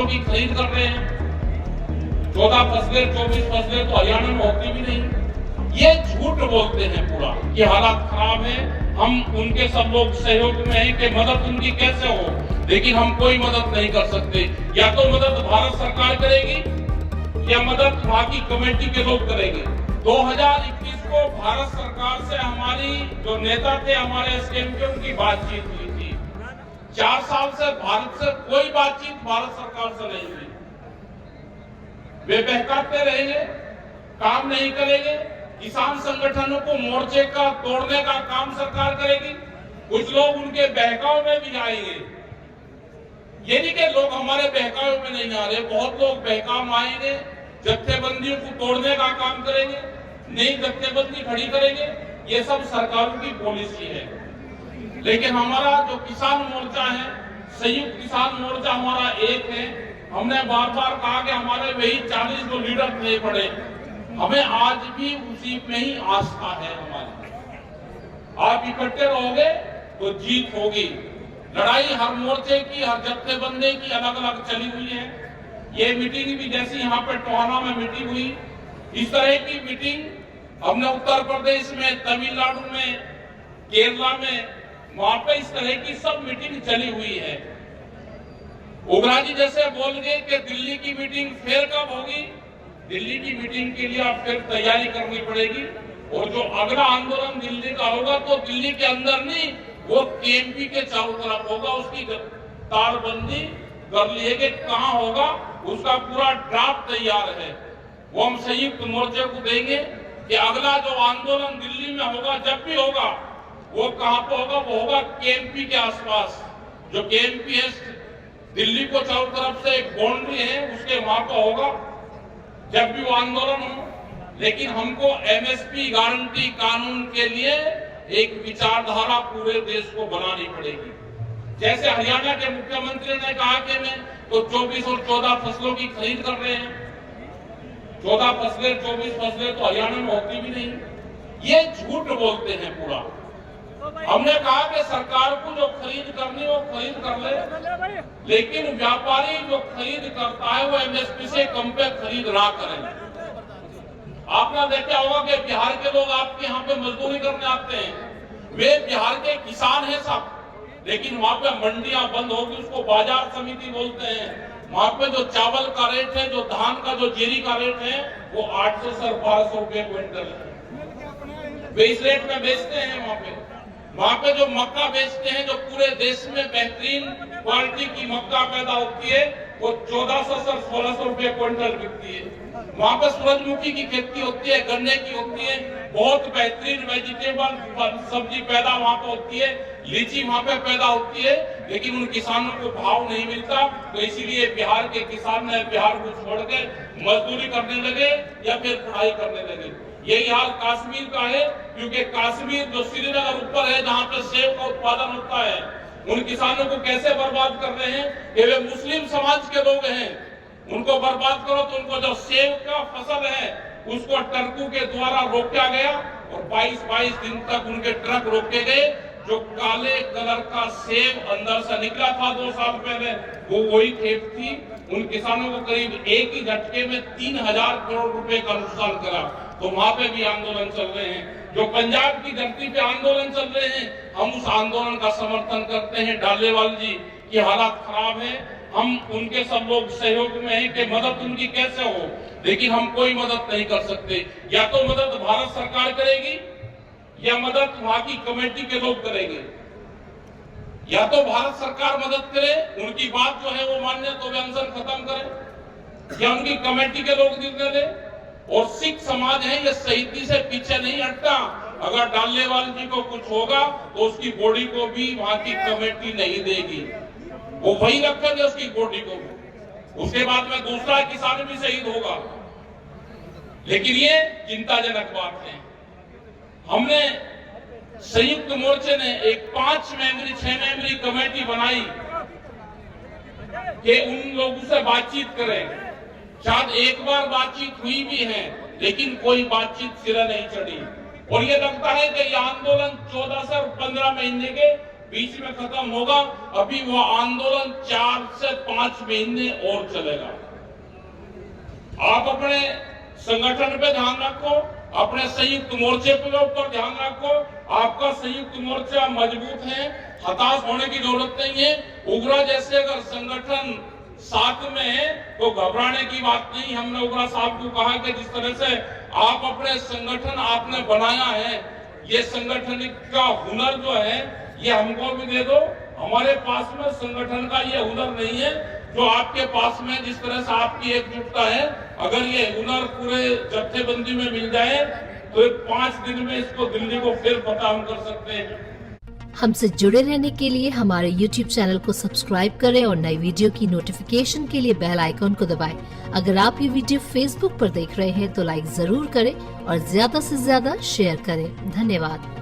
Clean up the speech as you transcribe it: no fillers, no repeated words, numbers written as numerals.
की खरीद कर रहे हैं। 14 फसलें 24 फसलें तो हरियाणा में होती भी नहीं। ये झूठ बोलते हैं पूरा कि हालात खराब है, हम उनके सब लोग सहयोग में हैं कि मदद उनकी कैसे हो, लेकिन हम कोई मदद नहीं कर सकते। या तो मदद भारत सरकार करेगी या मदद वहां की कमेटी के लोग करेंगे। 2021 को भारत सरकार से हमारी जो नेता थे हमारे एसकेएम के, उनकी बातचीत हुई थी। 4 साल से भारत से कोई बातचीत भारत सरकार से नहीं हुई। वे बहकाते रहेंगे, काम नहीं करेंगे। किसान संगठनों को मोर्चे का तोड़ने का काम सरकार करेगी। कुछ लोग उनके बहकाव में भी आएंगे। ये नहीं कि लोग हमारे बहकाव में नहीं आ रहे, बहुत लोग बहकाव में आएंगे, जत्थेबंदियों को तोड़ने का काम करेंगे, नई जत्थेबंदी खड़ी करेंगे। ये सब सरकारों की पॉलिसी है। लेकिन हमारा जो किसान मोर्चा है, संयुक्त किसान मोर्चा हमारा एक है। हमने बार बार कहा कि हमारे वही 40 जो लीडर थे बड़े, हमें आज भी उसी में ही आस्था है हमारी। आप इकट्ठे रहोगे तो जीत होगी। लड़ाई हर मोर्चे की, हर जत्थेबंदी की अलग अलग चली हुई है। ये मीटिंग भी जैसी यहाँ पे टोहाना में मीटिंग हुई, इस तरह की मीटिंग हमने उत्तर प्रदेश में, तमिलनाडु में, केरला में, वहां पे इस तरह की सब मीटिंग चली हुई है। ओबरा जी जैसे बोल गए कि दिल्ली की मीटिंग फिर कब होगी, दिल्ली की मीटिंग के लिए आप फिर तैयारी करनी पड़ेगी। और जो अगला आंदोलन दिल्ली का होगा तो दिल्ली के अंदर नहीं, वो केएमपी के चारों तरफ होगा। उसकी तारबंदी कर ली है कि कहां होगा, उसका पूरा ड्राफ्ट तैयार है। वो हम संयुक्त मोर्चे को देंगे कि अगला जो आंदोलन दिल्ली में होगा, जब भी होगा, वो कहां पे होगा, वो होगा केएमपी के आसपास। जो केएमपी है, दिल्ली को चारों तरफ से एक बाउंड्री है, उसके वहां पर होगा जब भी वो आंदोलन हो। लेकिन हमको एमएसपी गारंटी कानून के लिए एक विचारधारा पूरे देश को बनानी पड़ेगी। जैसे हरियाणा के मुख्यमंत्री ने कहा कि मैं तो 24 और 14 फसलों की खरीद कर रहे हैं। 14 फसलें 24 फसलें तो हरियाणा में होती भी नहीं। ये झूठ बोलते हैं पूरा। हमने कहा कि सरकार को जो खरीद करनी है वो खरीद कर ले, लेकिन व्यापारी जो खरीद करता है वो एमएसपी से कम पे खरीद ना करें। आपने देखा होगा कि बिहार के लोग आपके यहाँ पे मजदूरी करने आते हैं, वे बिहार के किसान हैं सब, लेकिन वहां पे मंडियां बंद होगी, उसको बाजार समिति बोलते हैं। वहां पे जो चावल का रेट है, जो धान का, जो जीरी का रेट है, वो 800 से 1200 रुपए क्विंटल है। वे इस रेट में बेचते हैं। वहां पे जो मक्का बेचते हैं, जो पूरे देश में बेहतरीन क्वालिटी की मक्का पैदा होती है, वो 1400 से 1600 रुपए क्विंटल बिकती है। वहां पे सूरजमुखी की खेती होती है, गन्ने की होती है, बहुत बेहतरीन वेजिटेबल सब्जी पैदा वहां पे होती है, लीची वहां पे पैदा होती है, लेकिन उन किसानों को भाव नहीं मिलता। तो इसीलिए बिहार के किसान ने बिहार को छोड़ के मजदूरी करने लगे या फिर पढ़ाई करने लगे। यही हाल कश्मीर का है, क्योंकि कश्मीर जो श्रीनगर ऊपर है, जहाँ पे सेब का उत्पादन होता है, उन किसानों को कैसे बर्बाद कर रहे हैं कि वे मुस्लिम समाज के लोग हैं। उनको बर्बाद करो तो उनको जो सेब का फसल है उसको ट्रकों के द्वारा रोका गया और 22 दिन तक उनके ट्रक रोके गए। जो काले कलर का सेब अंदर से निकला था 2 साल पहले, वो वही खेत थी। उन किसानों को करीब एक ही झटके में 3000 करोड़ रुपए का नुकसान करा। तो वहां पे भी आंदोलन चल रहे हैं। जो पंजाब की धरती पे आंदोलन चल रहे हैं, हम उस आंदोलन का समर्थन करते हैं। डालेवाल जी की हालात खराब है, हम उनके सब लोग सहयोग में हैं कि मदद उनकी कैसे हो, लेकिन हम कोई मदद नहीं कर सकते। या तो मदद भारत सरकार करेगी या मदद वहां की कमेटी के लोग करेंगे। या तो भारत सरकार मदद करे, उनकी बात जो है वो मान्य, तो वे अनशन खत्म करें, या उनकी कमेटी के लोग निर्णय ले। और सिख समाज है, ये शहीदी से पीछे नहीं हटता। अगर डालेवाल जी को कुछ होगा तो उसकी बॉडी को भी वहां की कमेटी नहीं देगी, वो वही रखेंगे उसकी बॉडी को। उसके बाद में दूसरा किसान भी शहीद होगा। लेकिन ये चिंताजनक बात है। हमने संयुक्त मोर्चे ने एक 5 मेंबरी 6 मेंबरी कमेटी बनाई कि उन लोगों से बातचीत करें। शायद एक बार बातचीत हुई भी है, लेकिन कोई बातचीत सिरे नहीं चढ़ी। और ये लगता है कि ये आंदोलन 14 से 15 महीने के बीच में खत्म होगा। अभी वो आंदोलन 4 से 5 महीने और चलेगा। आप अपने संगठन पे ध्यान रखो, अपने संयुक्त मोर्चे पे ऊपर ध्यान रखो। आपका संयुक्त मोर्चा मजबूत है, हताश होने की जरूरत नहीं है। उग्रा जैसे अगर संगठन साथ में है तो घबराने की बात नहीं। हमने उग्रा साहब को कहा कि जिस तरह से आप अपने संगठन आपने बनाया है, ये संगठन का हुनर जो है ये हमको भी दे दो। हमारे पास में संगठन का ये हुनर नहीं है जो आपके पास में, जिस तरह से आपकी एकजुटता है। अगर ये हुनर पूरे जत्थेबंदी में मिल जाए तो 5 दिन में इसको दिल्ली को फिर फतह हम कर सकते हैं। हमसे जुड़े रहने के लिए हमारे YouTube चैनल को सब्सक्राइब करें और नई वीडियो की नोटिफिकेशन के लिए बेल आइकॉन को दबाएं। अगर आप ये वीडियो Facebook पर देख रहे हैं तो लाइक जरूर करें और ज्यादा से ज्यादा शेयर करें। धन्यवाद।